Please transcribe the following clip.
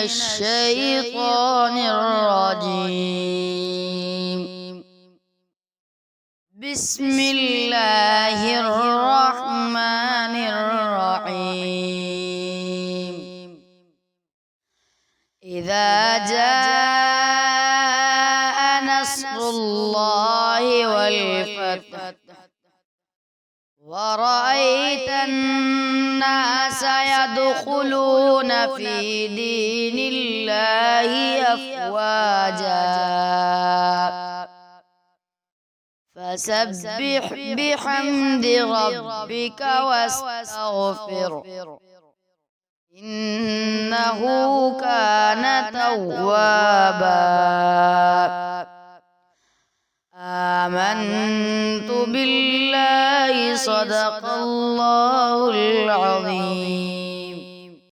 الشيطان الرجيم. بسم الله الرحمن الرحيم. إذا جاء نصر الله والفتح ورأيت الناس يدخلون في دين الله أفواجا فسبح بحمد ربك واستغفر إنه كان توابا. آمنت بالله صدق الله العظيم.